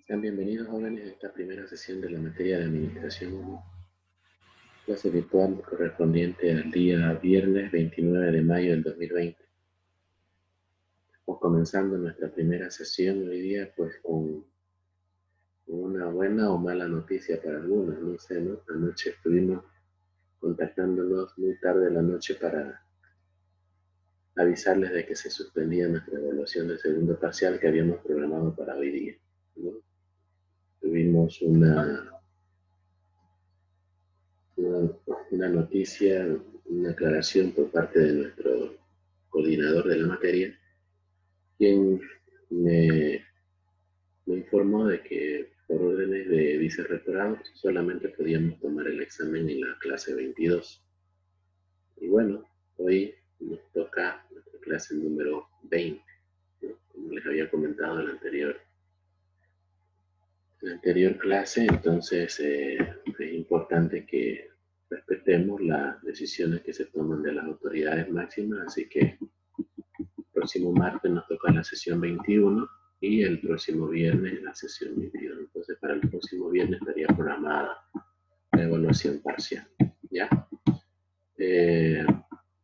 Sean bienvenidos, jóvenes, a esta primera sesión de la materia de Administración 1, clase virtual correspondiente al día viernes 29 de mayo del 2020. Estamos comenzando nuestra primera sesión hoy día, pues con una buena o mala noticia para algunos, no sé, ¿no? Anoche estuvimos contactándonos muy tarde de la noche para avisarles de que se suspendía nuestra evaluación del segundo parcial que habíamos programado para hoy día, ¿no? Tuvimos una noticia, una aclaración por parte de nuestro coordinador de la materia, quien me, me informó de que por órdenes de vicerrectorado solamente podíamos tomar el examen en la clase 22. Y bueno, hoy nos toca nuestra clase número 20, ¿no? Como les había comentado en la anterior clase. Entonces es importante que respetemos las decisiones que se toman de las autoridades máximas, así que el próximo martes nos toca la sesión 21 y el próximo viernes la sesión 22. Entonces para el próximo viernes estaría programada la evaluación parcial, ¿ya? Eh,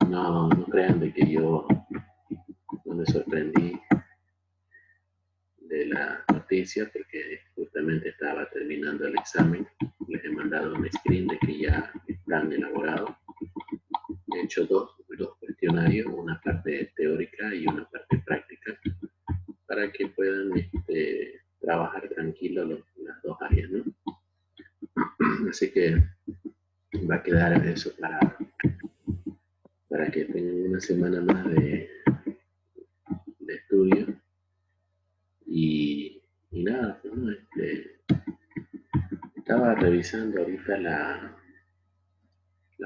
no crean de que yo no me sorprendí de la noticia porque justamente estaba terminando el examen. Les he mandado un screen de que ya están elaborados. He hecho dos cuestionarios, una parte teórica y una parte práctica, para que puedan trabajar tranquilo las dos áreas, ¿no? Así que va a quedar eso para que tengan una semana más de estudio y nada, ¿no? Estaba revisando ahorita la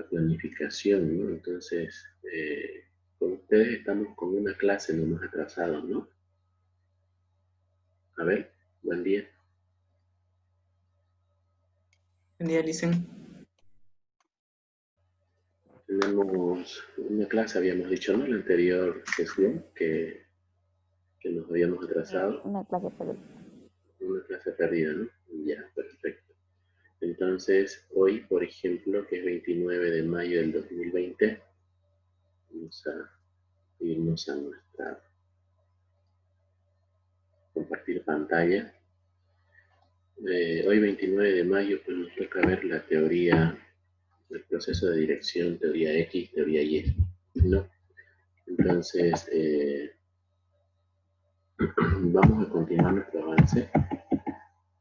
planificación, ¿no? Entonces, con ustedes estamos con una clase nomás atrasados, ¿no? A ver, buen día. Buen día, Licen. Tenemos una clase, habíamos dicho, ¿no? La anterior sesión que nos habíamos atrasado. Una clase perdida. Una clase perdida, ¿no? Ya, perfecto. Entonces, hoy, por ejemplo, que es 29 de mayo del 2020, vamos a irnos a nuestra compartir pantalla. Hoy 29 de mayo pues nos toca ver la teoría del proceso de dirección, teoría X, teoría Y, ¿no? Entonces vamos a continuar nuestro avance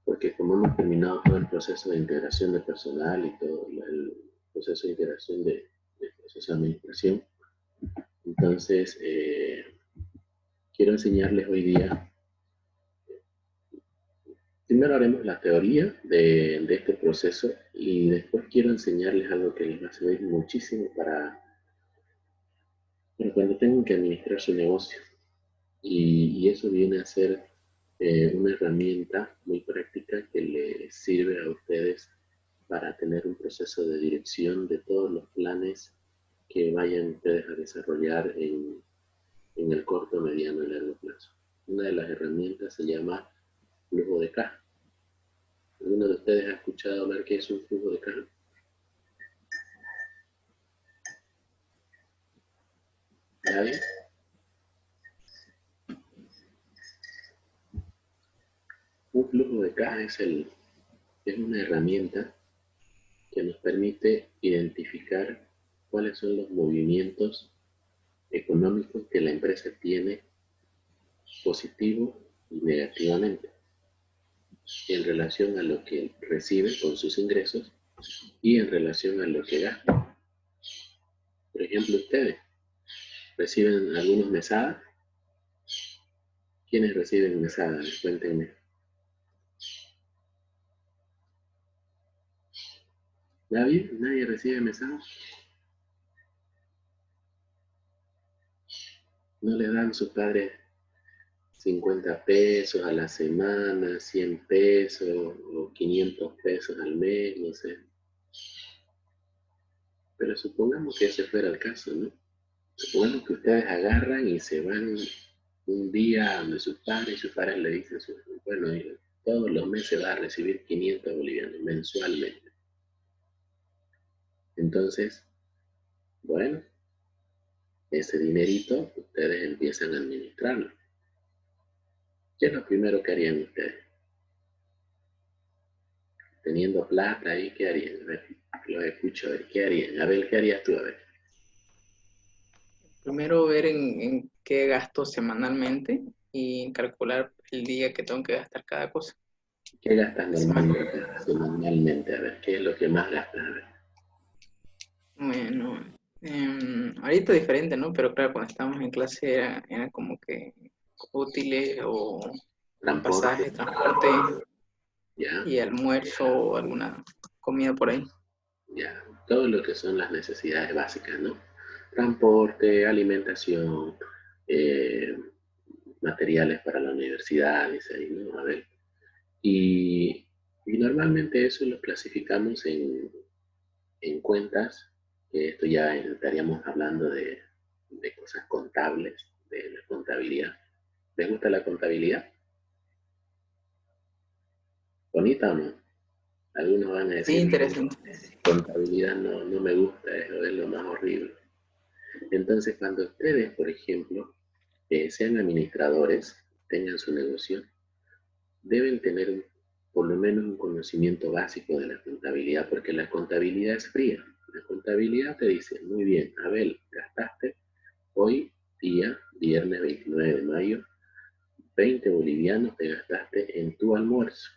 porque como hemos terminado todo el proceso de integración de personal y todo el proceso de integración del proceso de administración, entonces quiero enseñarles hoy día. Primero haremos la teoría de este proceso y después quiero enseñarles algo que les va a servir muchísimo para cuando tengan que administrar su negocio. Y eso viene a ser una herramienta muy práctica que les sirve a ustedes para tener un proceso de dirección de todos los planes que vayan ustedes a desarrollar en el corto, mediano y largo plazo. Una de las herramientas se llama flujo de caja. ¿Alguno de ustedes ha escuchado hablar qué es un flujo de caja? ¿Nadie? Un flujo de caja es una herramienta que nos permite identificar cuáles son los movimientos económicos que la empresa tiene positivo y negativamente en relación a lo que recibe con sus ingresos y en relación a lo que gasta. Por ejemplo, ustedes reciben algunos mesadas. ¿Quiénes reciben mesadas? Cuéntenme. ¿Nadie? ¿Nadie recibe mesadas? ¿No le dan sus padres 50 pesos a la semana, 100 pesos o 500 pesos al mes? No sé. Pero supongamos que ese fuera el caso, ¿no? Supongamos que ustedes agarran y se van un día donde sus padres le dicen, bueno, Todos los meses vas a recibir 500 bolivianos mensualmente. Entonces, bueno, ese dinerito ustedes empiezan a administrarlo. ¿Qué es lo primero que harían ustedes? Teniendo plata ahí, ¿qué harían? A ver, los escucho, a ver, ¿qué harían? A ver, ¿qué harías tú? A ver. Primero ver en qué gasto semanalmente y calcular el día que tengo que gastar cada cosa. ¿Qué gastas La semana. normalmente, semanalmente? A ver, ¿qué es lo que más gastas? A ver. Bueno, ahorita diferente, ¿no? Pero claro, cuando estábamos en clase era como que útiles o Transporte, pasaje, transporte ya, y almuerzo o alguna comida por ahí. ya. Todo lo que son las necesidades básicas, ¿no? Transporte, alimentación, eh, materiales para la universidad, dice ahí, ¿no? A ver. Y normalmente eso lo clasificamos en cuentas, que esto ya estaríamos hablando de cosas contables, de la contabilidad. ¿Les gusta la contabilidad? ¿Bonita o no? Algunos van a Sí, decir, interesante. contabilidad no me gusta, eso es lo más horrible. Entonces, cuando ustedes, por ejemplo, sean administradores, tengan su negocio, deben tener por lo menos un conocimiento básico de la contabilidad, porque la contabilidad es fría. La contabilidad te dice, muy bien, Abel, gastaste hoy día, viernes 29 de mayo, 20 bolivianos te gastaste en tu almuerzo.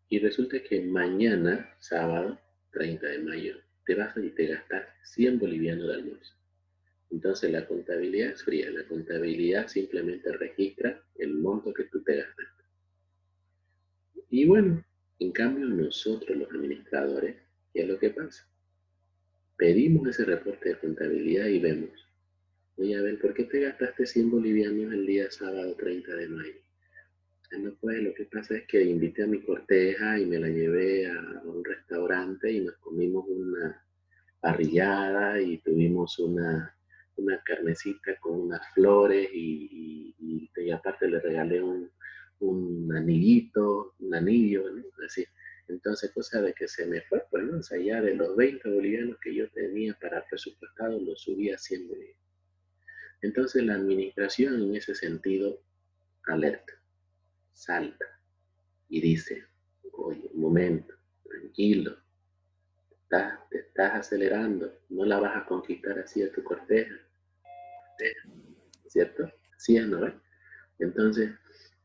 Y resulta que mañana, sábado 30 de mayo, te vas y te gastas 100 bolivianos de almuerzo. Entonces la contabilidad es fría, la contabilidad simplemente registra el monto que tú te gastaste. Y bueno, en cambio nosotros los administradores, ¿qué es lo que pasa? Pedimos ese reporte de contabilidad y vemos, oye, a ver, ¿por qué te gastaste 100 bolivianos el día sábado 30 de mayo? No, pues lo que pasa es que invité a mi corteja y me la llevé a un restaurante y nos comimos una parrillada y tuvimos una carnecita con unas flores y aparte le regalé un anillito, un anillo, ¿no? Así. Entonces, cosa de que se me fue, pues, ¿no? O sea, ya de los 20 bolivianos que yo tenía para presupuestado, lo subí a 100 bolivianos. Entonces, la administración en ese sentido alerta, salta y dice, oye, un momento, tranquilo, te estás acelerando, no la vas a conquistar así a tu corteja, ¿cierto? Sí es, ¿no? ¿Ves? Entonces,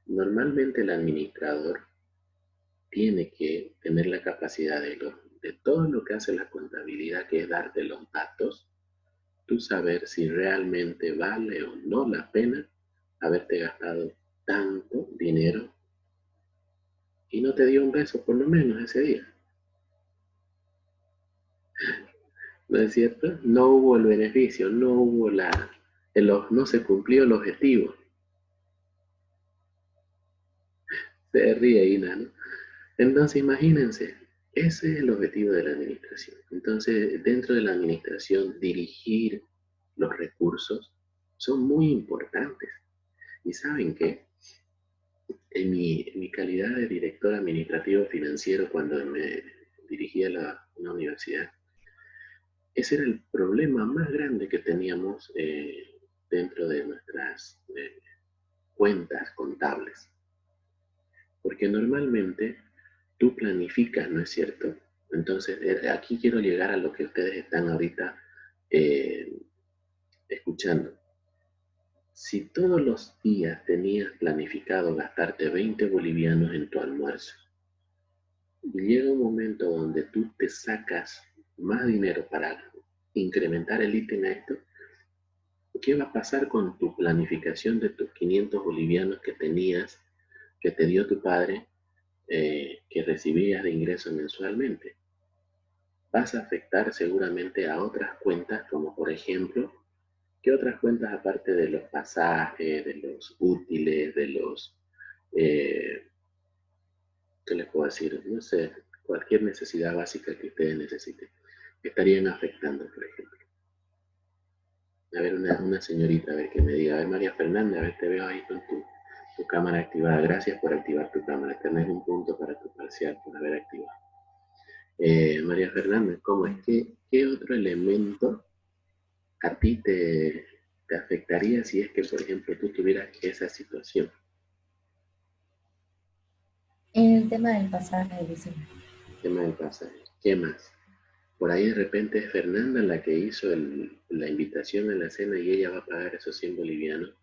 normalmente el administrador tiene que tener la capacidad de todo lo que hace la contabilidad, que es darte los datos, tú saber si realmente vale o no la pena haberte gastado tanto dinero y no te dio un beso por lo menos ese día. ¿No es cierto? No hubo el beneficio, no hubo no se cumplió el objetivo. Se ríe Ina, ¿no? Entonces imagínense, ese es el objetivo de la administración. Entonces, dentro de la administración, dirigir los recursos son muy importantes. ¿Y saben qué? En mi calidad de director administrativo financiero, cuando me dirigía a una universidad, ese era el problema más grande que teníamos dentro de nuestras cuentas contables. Porque normalmente tú planificas, ¿no es cierto? Entonces, aquí quiero llegar a lo que ustedes están ahorita eh, escuchando. Si todos los días tenías planificado gastarte 20 bolivianos en tu almuerzo, y llega un momento donde tú te sacas más dinero para incrementar el ítem a esto, ¿qué va a pasar con tu planificación de tus 500 bolivianos que tenías, que te dio tu padre, que recibías de ingreso mensualmente? Vas a afectar seguramente a otras cuentas, como por ejemplo, ¿qué otras cuentas aparte de los pasajes, de los útiles, de los, eh, ¿qué les puedo decir? No sé, cualquier necesidad básica que ustedes necesiten, estarían afectando, por ejemplo? A ver, una señorita, a ver, que me diga, a ver, María Fernanda, a ver, te veo ahí con tú. Tu cámara activada. Gracias por activar tu cámara. Tenés un punto para tu parcial por haber activado. María Fernanda, ¿cómo es? ¿Qué otro elemento a ti te afectaría si es que, por ejemplo, tú tuvieras esa situación? El tema del pasaje, dice. El tema del pasaje. ¿Qué más? Por ahí de repente es Fernanda la que hizo la invitación a la cena y ella va a pagar esos 100 bolivianos,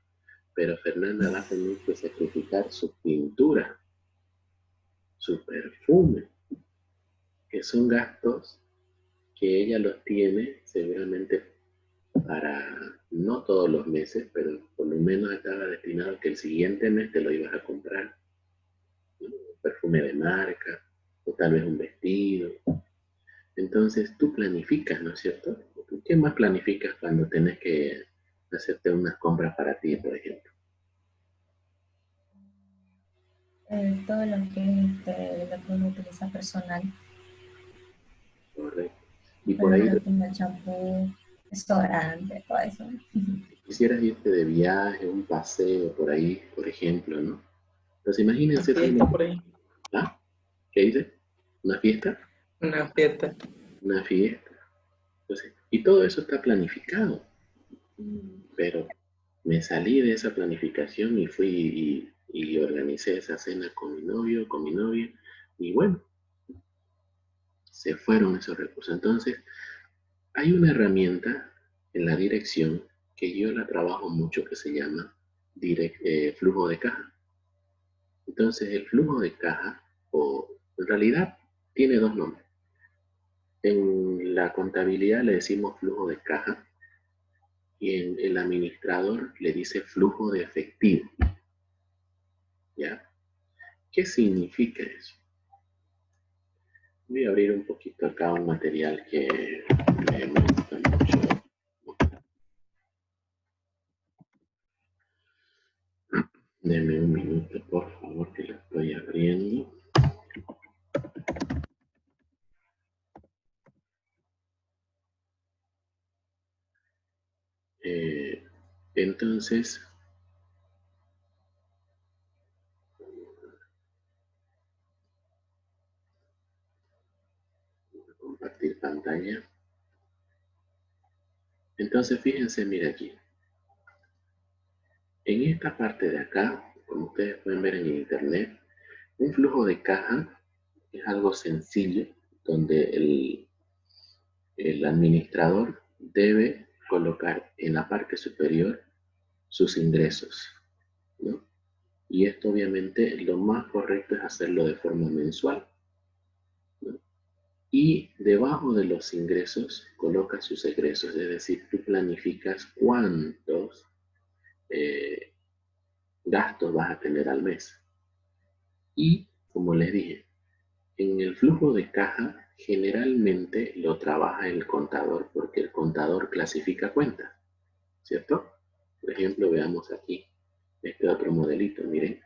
pero Fernanda va a tener que sacrificar su pintura, su perfume, que son gastos que ella los tiene seguramente para no todos los meses, pero por lo menos estaba destinado que el siguiente mes te lo ibas a comprar, ¿no? Un perfume de marca, o tal vez un vestido. Entonces tú planificas, ¿no es cierto? ¿Qué más planificas cuando tenés que hacerte unas compras para ti, por ejemplo? Todo lo que lo que uno utiliza personal. Correcto. Y Por por ahí ejemplo, como el champú, desodorante, todo eso. quisieras irte de viaje, un paseo por ahí, por ejemplo, ¿no? Entonces Una imagínense, fiesta por ahí. ¿ah? ¿Qué dice? ¿Una fiesta? Una fiesta. Una fiesta. Entonces, y todo eso está planificado, pero me salí de esa planificación y fui y organicé esa cena con mi novio, con mi novia, y bueno, se fueron esos recursos. Entonces, hay una herramienta en la dirección que yo la trabajo mucho que se llama flujo de caja. Entonces, el flujo de caja, o en realidad tiene dos nombres. En la contabilidad le decimos flujo de caja y en el administrador le dice flujo de efectivo. ¿Ya? ¿Qué significa eso? Voy a abrir un poquito acá un material que me gusta mucho. Deme un minuto, por favor, que lo estoy abriendo. Entonces, voy a compartir pantalla. Entonces, fíjense, mira aquí. En esta parte de acá, como ustedes pueden ver en internet, un flujo de caja es algo sencillo donde el administrador debe colocar en la parte superior sus ingresos, ¿no? Y esto obviamente lo más correcto es hacerlo de forma mensual, ¿no? Y debajo de los ingresos coloca sus egresos, es decir, tú planificas cuántos eh, gastos vas a tener al mes. Y como les dije, en el flujo de caja generalmente lo trabaja el contador porque el contador clasifica cuentas, ¿cierto? Por ejemplo, veamos aquí este otro modelito, miren.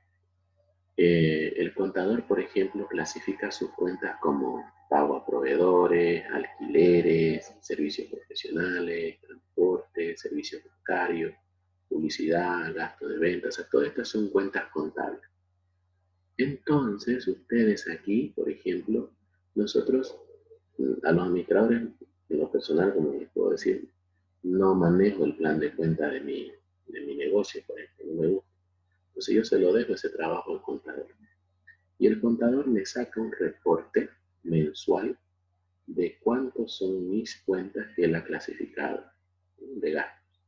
El contador, por ejemplo, clasifica sus cuentas como pago a proveedores, alquileres, servicios profesionales, transporte, servicios bancarios, publicidad, gasto de ventas, o sea, todas estas son cuentas contables. Entonces, ustedes aquí, por ejemplo, nosotros, a los administradores, en lo personal, como les puedo decir, no manejo el plan de cuenta de mi negocio, por ejemplo, no me gusta. Entonces yo se lo dejo ese trabajo al contador. Y el contador me saca un reporte mensual de cuántos son mis cuentas que él ha clasificado de gastos.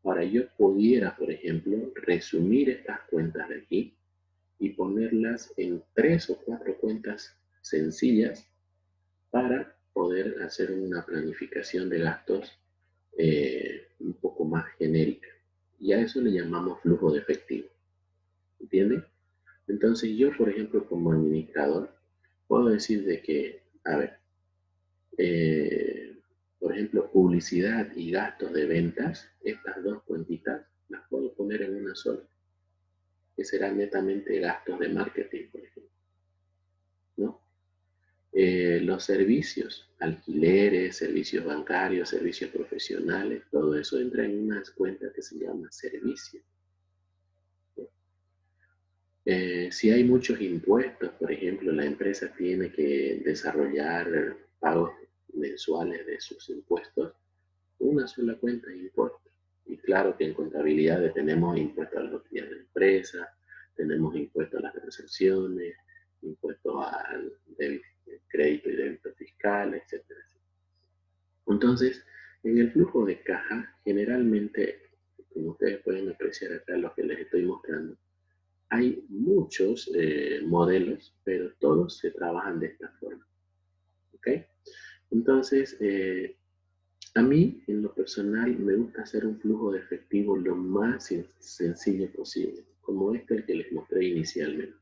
Ahora, yo pudiera, por ejemplo, resumir estas cuentas de aquí y ponerlas en 3 o 4 cuentas sencillas para poder hacer una planificación de gastos un poco más genérica. Y a eso le llamamos flujo de efectivo. ¿Entienden? Entonces yo, por ejemplo, como administrador, puedo decir de que, a ver, por ejemplo, publicidad y gastos de ventas, estas dos cuentitas las puedo poner en una sola, que serán netamente gastos de marketing, por ejemplo, ¿no? Los servicios, alquileres, servicios bancarios, servicios profesionales, todo eso entra en unas cuentas que se llama servicio, ¿no? Si hay muchos impuestos, por ejemplo, la empresa tiene que desarrollar pagos mensuales de sus impuestos, una sola cuenta de impuestos. Y claro que en contabilidad tenemos impuestos a las utilidades de la empresa, tenemos impuestos a las transacciones, impuestos al crédito y débito fiscal, etcétera, etcétera. Entonces, en el flujo de caja, generalmente, como ustedes pueden apreciar acá lo que les estoy mostrando, hay muchos modelos, pero todos se trabajan de esta forma. ¿Ok? Entonces, a mí, en lo personal, me gusta hacer un flujo de efectivo lo más sencillo posible, como este el que les mostré inicialmente,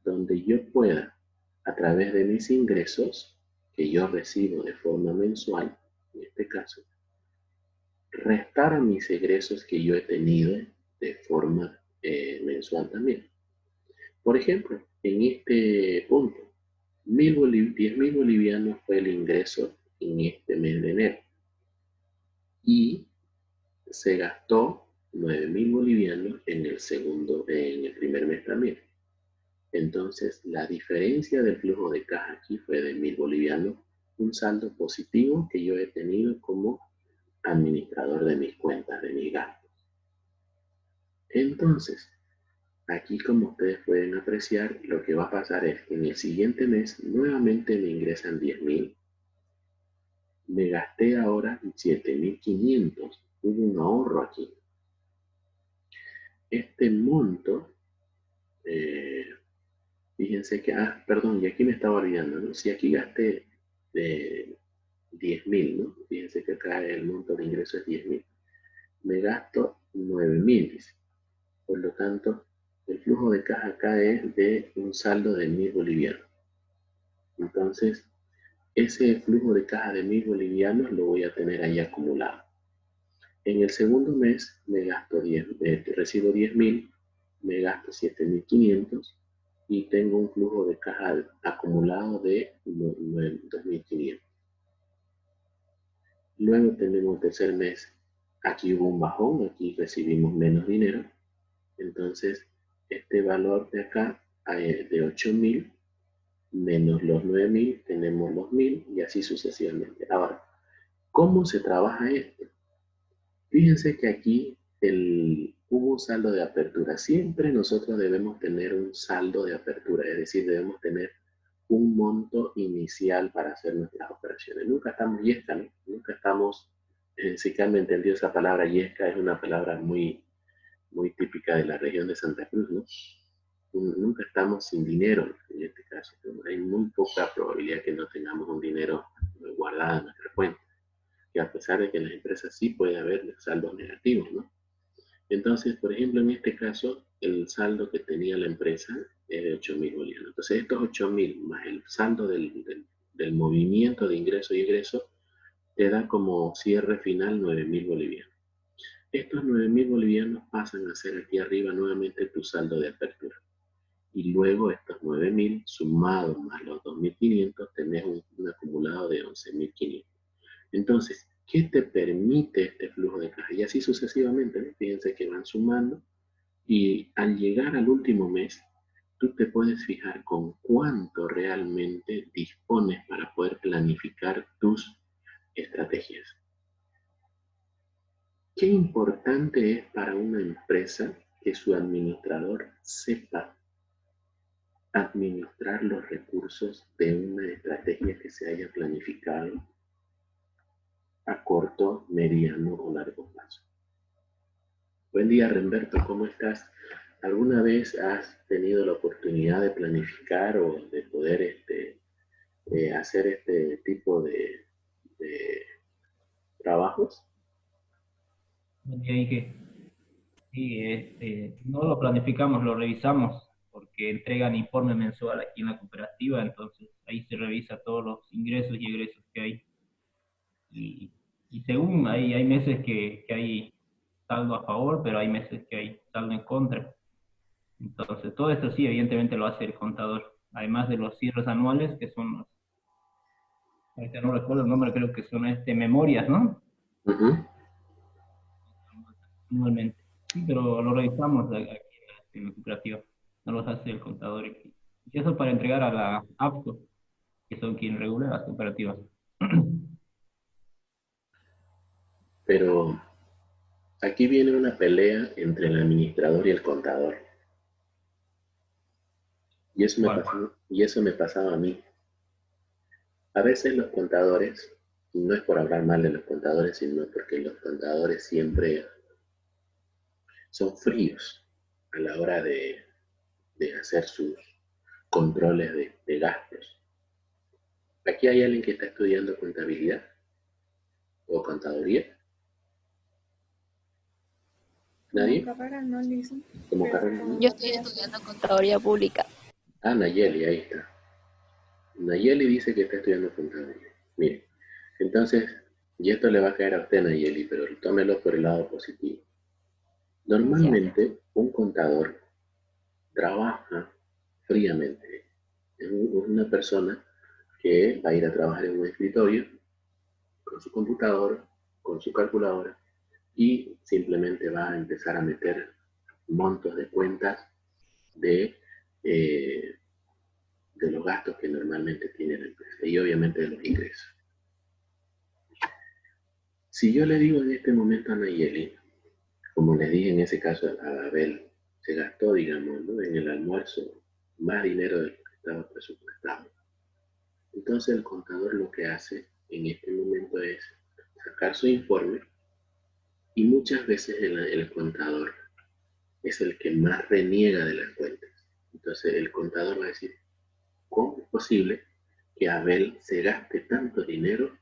donde yo pueda, a través de mis ingresos, que yo recibo de forma mensual, en este caso, restar a mis egresos que yo he tenido de forma mensual también. Por ejemplo, en este punto, 10.000 bolivianos fue el ingreso en este mes de enero y se gastó 9.000 bolivianos en el primer mes también. Entonces, la diferencia del flujo de caja aquí fue de 1.000 bolivianos, un saldo positivo que yo he tenido como administrador de mis cuentas, de mis gastos. Entonces, aquí, como ustedes pueden apreciar, lo que va a pasar es que en el siguiente mes nuevamente me ingresan 10.000. Me gasté ahora 7.500. Hubo un ahorro aquí. Este monto, fíjense que, perdón, y aquí me estaba olvidando, ¿no? Si aquí gasté 10.000, ¿no? Fíjense que acá el monto de ingreso es 10.000. Me gasto 9.000, dice. Por lo tanto, el flujo de caja acá es de un saldo de 1.000 bolivianos. Entonces, ese flujo de caja de 1.000 bolivianos lo voy a tener ahí acumulado. En el segundo mes me gasto recibo 10.000, me gasto 7.500 y tengo un flujo de caja acumulado de 2.500. Luego tenemos el tercer mes, aquí hubo un bajón, aquí recibimos menos dinero, entonces este valor de acá de 8.000 menos los 9.000, tenemos los 1.000 y así sucesivamente. Ahora, ¿cómo se trabaja esto? Fíjense que aquí hubo un saldo de apertura. Siempre nosotros debemos tener un saldo de apertura, es decir, debemos tener un monto inicial para hacer nuestras operaciones. Nunca estamos yesca, ¿no? Nunca estamos, si que me entendió esa palabra yesca, es una palabra muy, muy típica de la región de Santa Cruz, ¿no? Nunca estamos sin dinero en este caso. Hay muy poca probabilidad que no tengamos un dinero guardado en nuestra cuenta. Y a pesar de que en las empresas sí puede haber saldos negativos, ¿no? Entonces, por ejemplo, en este caso, el saldo que tenía la empresa es de 8.000 bolivianos. Entonces, estos 8.000 más el saldo del movimiento de ingreso y egreso te da como cierre final 9.000 bolivianos. Estos 9.000 bolivianos pasan a ser aquí arriba nuevamente tu saldo de apertura. Y luego estos 9.000 sumados más los 2.500 tenés un acumulado de 11.500. Entonces, ¿qué te permite este flujo de caja? Y así sucesivamente, ¿no? Fíjense que van sumando y al llegar al último mes, tú te puedes fijar con cuánto realmente dispones para poder planificar tus estrategias. Qué importante es para una empresa que su administrador sepa administrar los recursos de una estrategia que se haya planificado a corto, mediano o largo plazo. Buen día, Renberto, ¿cómo estás? ¿Alguna vez has tenido la oportunidad de planificar o de poder hacer este tipo de trabajos? Buen día, Ike. Sí, no lo planificamos, lo revisamos porque entregan informe mensual aquí en la cooperativa, entonces ahí se revisa todos los ingresos y egresos que hay. Y según hay meses que hay saldo a favor, pero hay meses que hay saldo en contra. Entonces todo esto sí, evidentemente lo hace el contador, además de los cierres anuales, que son los, ahorita no recuerdo el nombre, creo que son memorias, ¿no? Anualmente. Sí, pero lo revisamos aquí en la cooperativa. no los hace el contador. Y eso para entregar a la APCO, que son quien regula las cooperativas. Pero aquí viene una pelea entre el administrador y el contador. Y eso me pasaba a mí. A veces los contadores, no es por hablar mal de los contadores, sino porque los contadores siempre son fríos a la hora de hacer sus controles de gastos. Aquí hay alguien que está estudiando contabilidad o contaduría. ¿Nadie? Como carrera no dicen. Como carrera. Yo estoy estudiando contaduría pública. Ah, Nayeli, ahí está. Nayeli dice que está estudiando contabilidad. Mire, entonces, y esto le va a caer a usted, Nayeli, pero tómelo por el lado positivo. Normalmente, un contador trabaja fríamente. Es una persona que va a ir a trabajar en un escritorio con su computador, con su calculadora, y simplemente va a empezar a meter montos de cuentas de los gastos que normalmente tiene la empresa y obviamente de los ingresos. Si yo le digo en este momento a Nayeli, como les dije en ese caso a Abel, se gastó, digamos, ¿no?, en el almuerzo más dinero del que estaba presupuestado. Entonces el contador lo que hace en este momento es sacar su informe y muchas veces el contador es el que más reniega de las cuentas. Entonces el contador va a decir, ¿cómo es posible que Abel se gaste tanto dinero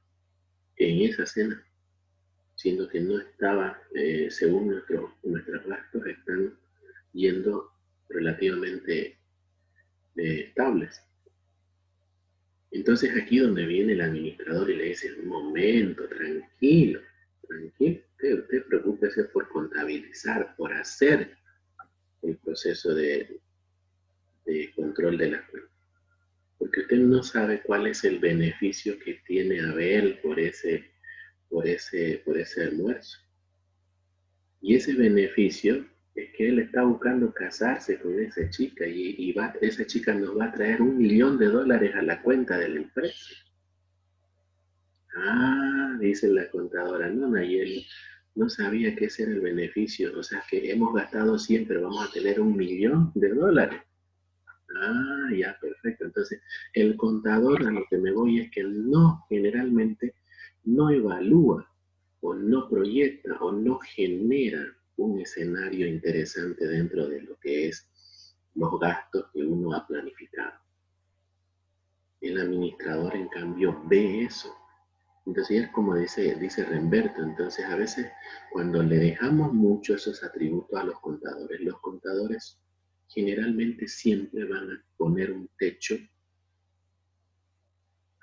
en esa cena? Siendo que no estaba, según nuestros gastos, están yendo relativamente estables. Entonces aquí donde viene el administrador y le dice, un momento, tranquilo, usted preocúpese por contabilizar, por hacer el proceso de control de las cuentas. Porque usted no sabe cuál es el beneficio que tiene Abel por ese almuerzo. Y ese beneficio es que él está buscando casarse con esa chica y esa chica nos va a traer $1 millón a la cuenta de la empresa. Ah, dice la contadora, no, Nayeli, no sabía que ese era el beneficio. O sea que hemos gastado 100, pero vamos a tener $1 millón. Ah, ya, perfecto. Entonces, el contador, a lo que me voy es que generalmente no evalúa o no proyecta o no genera un escenario interesante dentro de lo que es los gastos que uno ha planificado. El administrador, en cambio, ve eso. Entonces, es como dice Remberto, entonces a veces cuando le dejamos mucho esos atributos a los contadores generalmente siempre van a poner un techo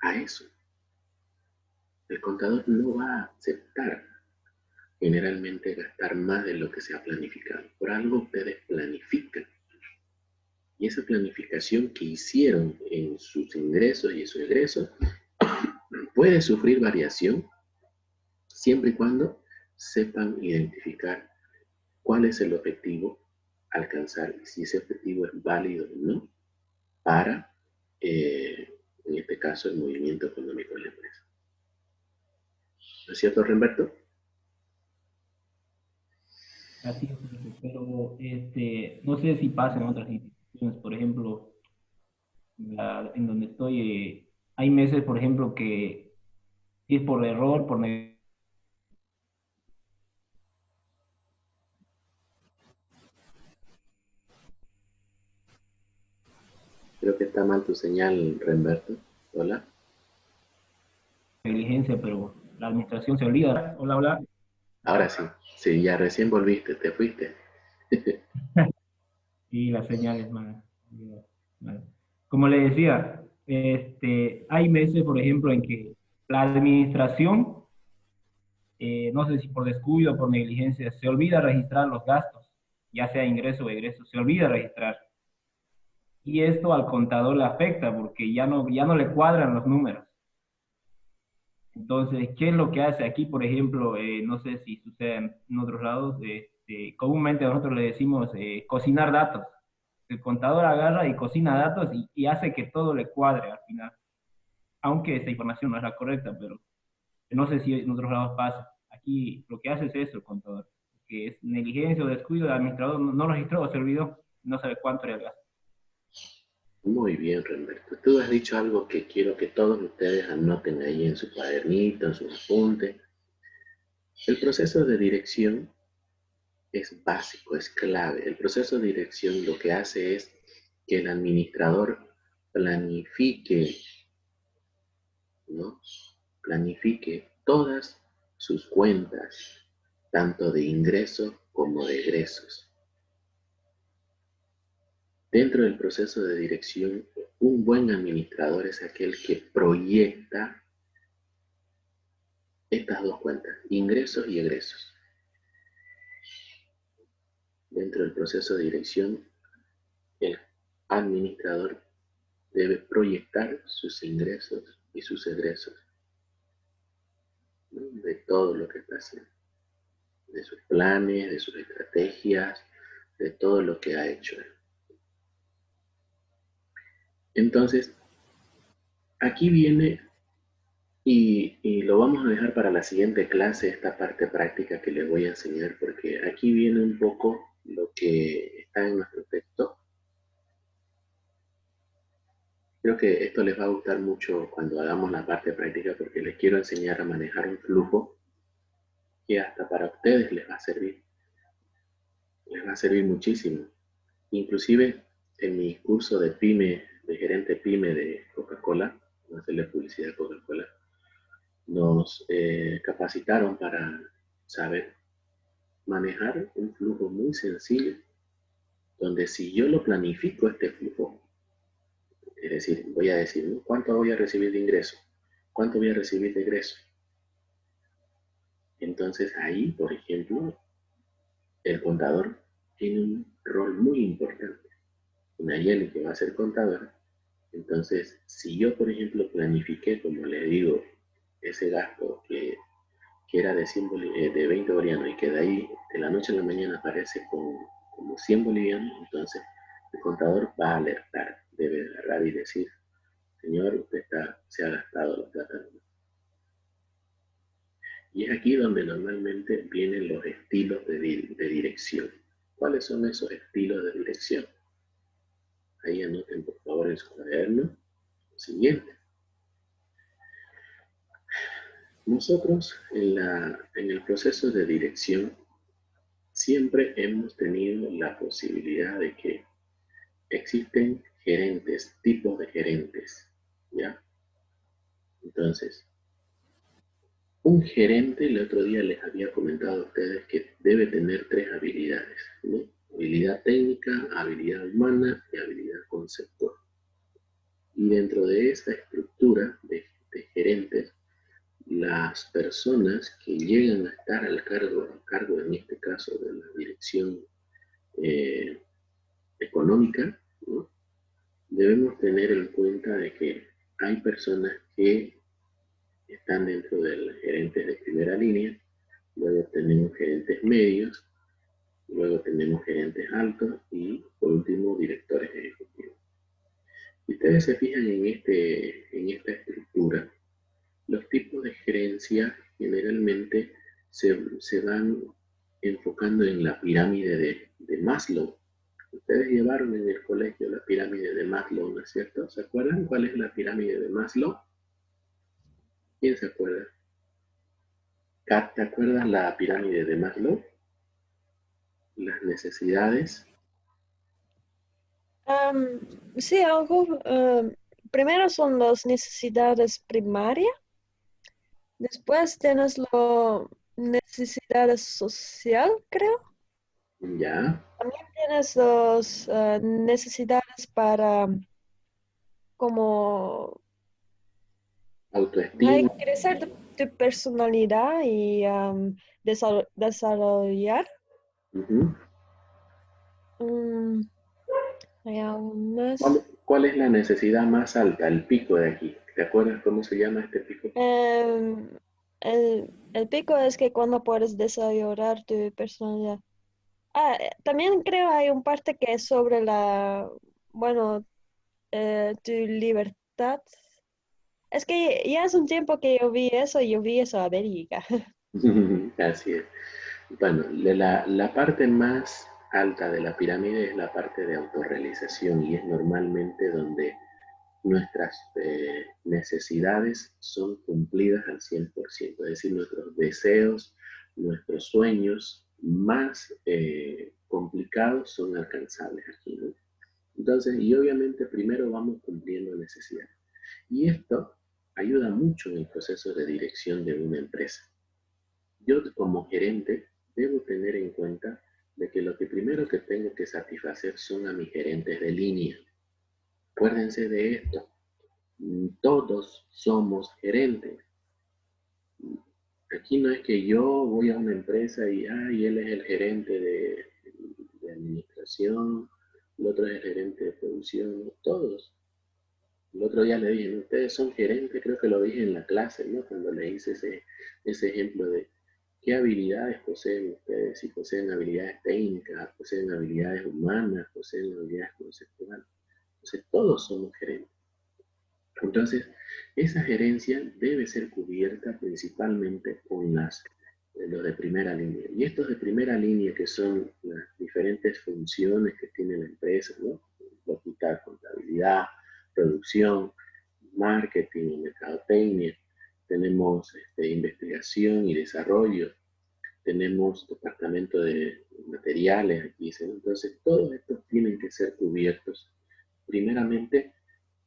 a eso. El contador no va a aceptar generalmente gastar más de lo que se ha planificado. Por algo ustedes planifican. Y esa planificación que hicieron en sus ingresos y en sus egresos puede sufrir variación siempre y cuando sepan identificar cuál es el objetivo a alcanzar y si ese objetivo es válido o no para, en este caso, el movimiento económico de la empresa. ¿No es cierto, Remberto? Así es, pero no sé si pasa en otras instituciones, por ejemplo, en donde estoy, hay meses, por ejemplo, que si es por error, por Creo que está mal tu señal, Remberto. Hola. negligencia, pero la administración se olvida. Hola, hola. Ahora sí. Sí, ya recién volviste, te fuiste. Y la señal es mala. Como le decía, hay meses, por ejemplo, en que la administración, no sé si por descuido o por negligencia, se olvida registrar los gastos, ya sea ingreso o egreso, se olvida registrar. Y esto al contador le afecta porque ya no le cuadran los números. Entonces, ¿qué es lo que hace aquí? Por ejemplo, no sé si sucede en otros lados, comúnmente nosotros le decimos cocinar datos. el contador agarra y cocina datos y hace que todo le cuadre al final. Aunque esa información no es la correcta, pero no sé si en otros lados pasa. Aquí lo que hace es eso el contador, que es negligencia o descuido del administrador, no lo registró o se olvidó, no sabe cuánto era el gasto. Muy bien, Roberto. Tú has dicho algo que quiero que todos ustedes anoten ahí en su cuadernito, en sus apuntes. El proceso de dirección es básico, es clave. El proceso de dirección lo que hace es que el administrador planifique, ¿no? Planifique todas sus cuentas, tanto de ingresos como de egresos. Dentro del proceso de dirección, un buen administrador es aquel que proyecta estas dos cuentas, ingresos y egresos. Dentro del proceso de dirección, el administrador debe proyectar sus ingresos y sus egresos, ¿no? De todo lo que está haciendo, de sus planes, de sus estrategias, de todo lo que ha hecho. Entonces, aquí viene, y lo vamos a dejar para la siguiente clase, esta parte práctica que les voy a enseñar, porque aquí viene un poco lo que está en nuestro texto. Creo que esto les va a gustar mucho cuando hagamos la parte práctica, porque les quiero enseñar a manejar un flujo que hasta para ustedes les va a servir. Les va a servir muchísimo. Inclusive en mi curso de PYME, de gerente PYME de Coca-Cola, no hacerle publicidad a Coca-Cola, nos capacitaron para saber manejar un flujo muy sencillo, donde si yo lo planifico este flujo, es decir, voy a decir, ¿no? ¿Cuánto voy a recibir de ingreso? ¿Cuánto voy a recibir de egreso? Entonces ahí, por ejemplo, el contador tiene un rol muy importante. Nayeli, que va a ser contadora, entonces si yo, por ejemplo, planifiqué, como le digo, ese gasto que era de 20 bolivianos y que de ahí, de la noche a la mañana, aparece como 100 bolivianos, entonces el contador va a alertar, debe agarrar y decir, señor, usted se ha gastado la plata. Y es aquí donde normalmente vienen los estilos de dirección. ¿Cuáles son esos estilos de dirección? Ahí anoten por favor en su cuaderno lo siguiente. Nosotros en el proceso de dirección siempre hemos tenido la posibilidad de que existen gerentes, tipos de gerentes, ¿ya? Entonces, un gerente, el otro día les había comentado a ustedes que debe tener 3 habilidades, ¿no? Habilidad técnica, habilidad humana y habilidad conceptual. Y dentro de esa estructura de gerentes, las personas que llegan a estar al cargo en este caso de la dirección económica, ¿no? Debemos tener en cuenta de que hay personas que están dentro de los gerentes de primera línea, luego tenemos gerentes medios, luego tenemos gerentes altos y por último directores ejecutivos. Si ustedes se fijan en esta estructura, los tipos de gerencia generalmente se van enfocando en la pirámide de Maslow. Ustedes llevaron en el colegio la pirámide de Maslow, ¿no es cierto? ¿Se acuerdan cuál es la pirámide de Maslow? ¿Quién se acuerda? Kat, ¿te acuerdas la pirámide de Maslow? Las necesidades. Sí, algo. Primero son las necesidades primarias, después tienes las necesidades social, creo. Ya, También tienes las necesidades para como autoestima. crecer tu personalidad y desarrollar. Ujú. Hay algo más. ¿Cuál es la necesidad más alta? El pico de aquí. ¿Te acuerdas cómo se llama este pico? El pico es que cuando puedes desarrollar tu personalidad. También creo hay un parte que es sobre bueno, tu libertad. Es que ya es un tiempo que yo vi eso a Bélgica. Así es. Bueno, la parte más alta de la pirámide es la parte de autorrealización y es normalmente donde nuestras necesidades son cumplidas al 100%, es decir, nuestros deseos, nuestros sueños más complicados son alcanzables aquí, ¿no? Entonces, y obviamente primero vamos cumpliendo necesidades. Y esto ayuda mucho en el proceso de dirección de una empresa. Yo como gerente debo tener en cuenta de que lo que primero que tengo que satisfacer son a mis gerentes de línea. Acuérdense de esto, todos somos gerentes. Aquí no es que yo voy a una empresa y él es el gerente de administración, el otro es el gerente de producción, todos. El otro día le dije, ustedes son gerentes, creo que lo dije en la clase, ¿no? Cuando le hice ese ejemplo de qué habilidades poseen ustedes, si poseen habilidades técnicas, poseen habilidades humanas, poseen habilidades conceptuales. Entonces, todos somos gerentes. Entonces, esa gerencia debe ser cubierta principalmente con los de primera línea. Y estos de primera línea, que son las diferentes funciones que tiene la empresa, ¿no? Locutar, contabilidad, producción, marketing, mercadotecnia, tenemos investigación y desarrollo, tenemos departamento de materiales, aquí, ¿sí? Entonces, todos estos tienen que ser cubiertos primeramente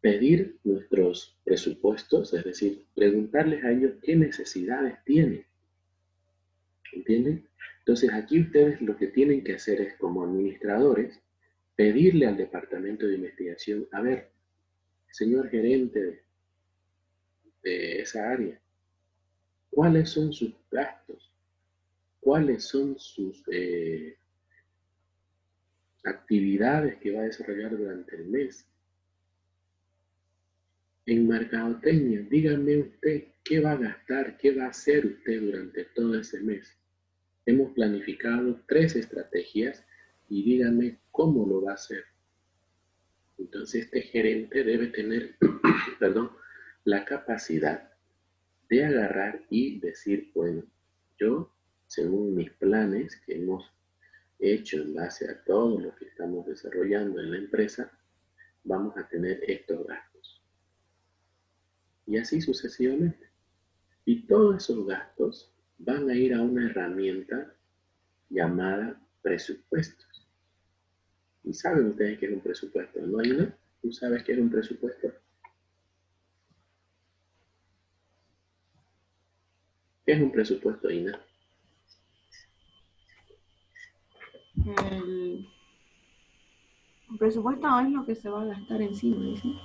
pedir nuestros presupuestos, es decir, preguntarles a ellos qué necesidades tienen, ¿entienden? Entonces aquí ustedes lo que tienen que hacer es, como administradores, pedirle al departamento de investigación, a ver, señor gerente de esa área, ¿cuáles son sus gastos? ¿Cuáles son sus actividades que va a desarrollar durante el mes? En mercadotecnia, dígame usted qué va a gastar, qué va a hacer usted durante todo ese mes. Hemos planificado 3 estrategias y dígame cómo lo va a hacer. Entonces este gerente debe tener, perdón, la capacidad de agarrar y decir, bueno, yo, según mis planes que hemos hecho en base a todo lo que estamos desarrollando en la empresa, vamos a tener estos gastos. Y así sucesivamente. Y todos esos gastos van a ir a una herramienta llamada presupuestos. ¿Y saben ustedes qué es un presupuesto? ¿No, Ina? ¿Tú sabes qué es un presupuesto? ¿Qué es un presupuesto, Ina? El presupuesto es lo que se va a gastar encima, ¿sí?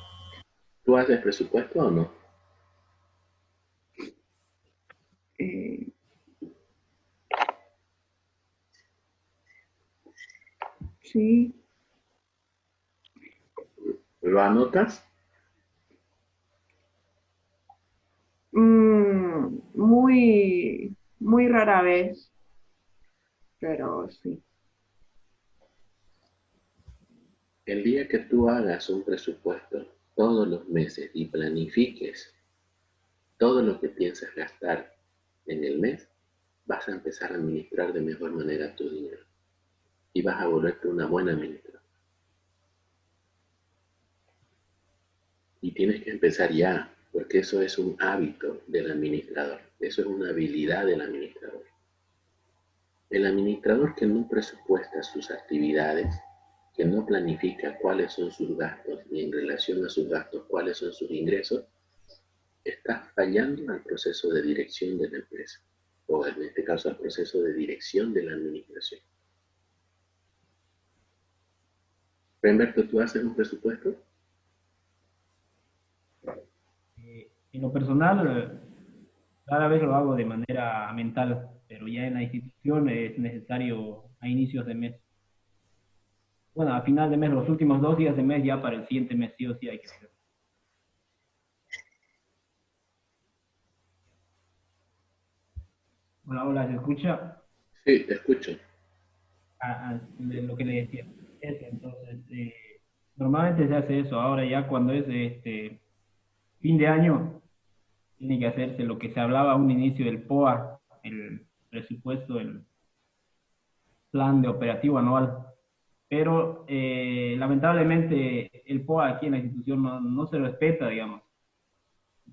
¿Tú haces presupuesto o no? Eh, sí. ¿Lo anotas? Muy rara vez, pero sí. El día que tú hagas un presupuesto todos los meses y planifiques todo lo que piensas gastar en el mes, vas a empezar a administrar de mejor manera tu dinero y vas a volverte una buena administradora. Y tienes que empezar ya, porque eso es un hábito del administrador, eso es una habilidad del administrador. El administrador que no presupuesta sus actividades, que no planifica cuáles son sus gastos y en relación a sus gastos cuáles son sus ingresos, está fallando al proceso de dirección de la empresa, o en este caso al proceso de dirección de la administración. Humberto, ¿tú haces un presupuesto? En lo personal, cada vez lo hago de manera mental, pero ya en la institución es necesario a inicios de mes. Bueno, a final de mes, los últimos 2 días de mes, ya para el siguiente mes sí o sí hay que hacerlo. Hola, hola, ¿se escucha? Sí, te escucho. de lo que le decía. Entonces, normalmente se hace eso. Ahora ya cuando es fin de año, tiene que hacerse lo que se hablaba a un inicio del POA, el presupuesto, el plan de operativo anual. Pero lamentablemente el POA aquí en la institución no se respeta, digamos.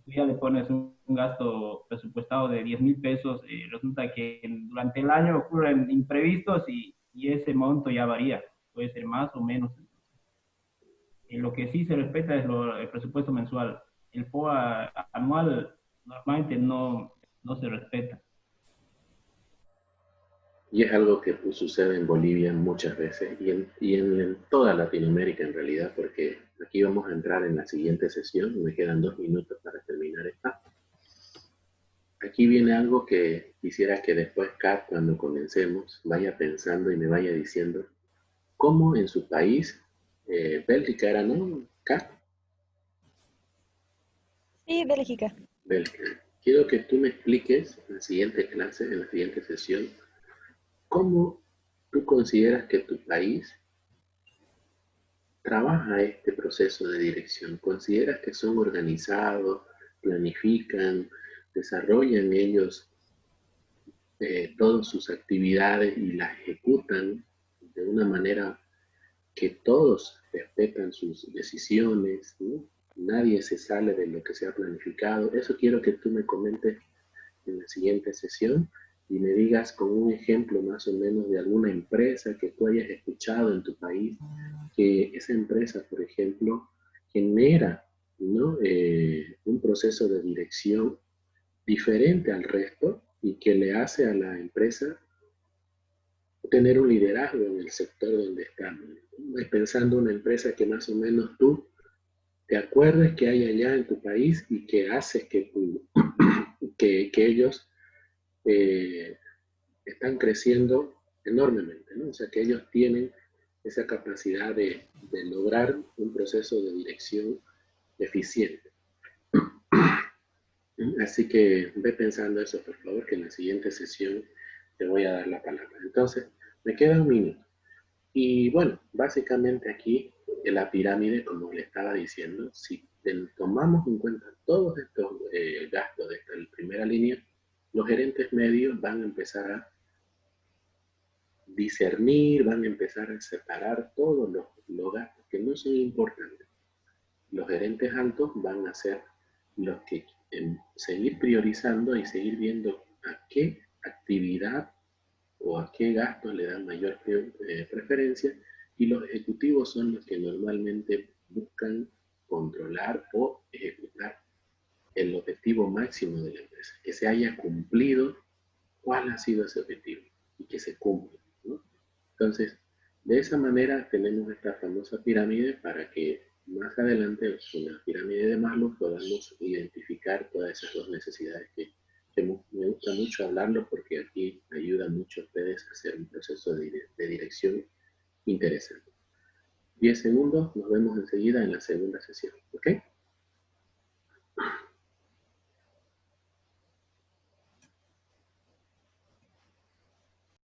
Tú ya le pones un gasto presupuestado de 10.000 pesos, resulta que durante el año ocurren imprevistos y ese monto ya varía, puede ser más o menos. Lo que sí se respeta es el presupuesto mensual. El POA anual normalmente no se respeta. Y es algo que sucede en Bolivia muchas veces y en toda Latinoamérica en realidad, porque aquí vamos a entrar en la siguiente sesión, me quedan 2 minutos para terminar esta. Aquí viene algo que quisiera que después Kat, cuando comencemos, vaya pensando y me vaya diciendo cómo en su país, Bélgica era, ¿no, Kat? Sí, Bélgica. Bélgica. Quiero que tú me expliques en la siguiente clase, en la siguiente sesión, cómo tú consideras que tu país trabaja este proceso de dirección. ¿Consideras que son organizados, planifican, desarrollan ellos todas sus actividades y las ejecutan de una manera que todos respetan sus decisiones, ¿no? Nadie se sale de lo que se ha planificado? Eso quiero que tú me comentes en la siguiente sesión y me digas con un ejemplo más o menos de alguna empresa que tú hayas escuchado en tu país, que esa empresa, por ejemplo, genera, ¿no? Un proceso de dirección diferente al resto y que le hace a la empresa tener un liderazgo en el sector donde estamos. Pensando una empresa que más o menos tú te acuerdes que hay allá en tu país y que haces que ellos están creciendo enormemente, ¿no? O sea, que ellos tienen esa capacidad de lograr un proceso de dirección eficiente. Así que ve pensando eso, por favor, que en la siguiente sesión te voy a dar la palabra. Entonces, me queda 1 minuto. Y bueno, básicamente aquí en la pirámide, como le estaba diciendo, si tomamos en cuenta todos estos gastos de esta primera línea, los gerentes medios van a empezar a discernir, van a empezar a separar todos los gastos que no son importantes. Los gerentes altos van a ser los que seguir priorizando y seguir viendo a qué actividad o a qué gastos le dan mayor preferencia, y los ejecutivos son los que normalmente buscan controlar o ejecutar el objetivo máximo de la empresa, que se haya cumplido cuál ha sido ese objetivo y que se cumpla, ¿no? Entonces, de esa manera tenemos esta famosa pirámide para que más adelante, con la pirámide de Maslow, podamos identificar todas esas 2 necesidades que me gusta mucho hablarlo porque aquí ayuda mucho a ustedes a hacer un proceso de dirección interesante. 10 segundos, nos vemos enseguida en la segunda sesión, ¿ok?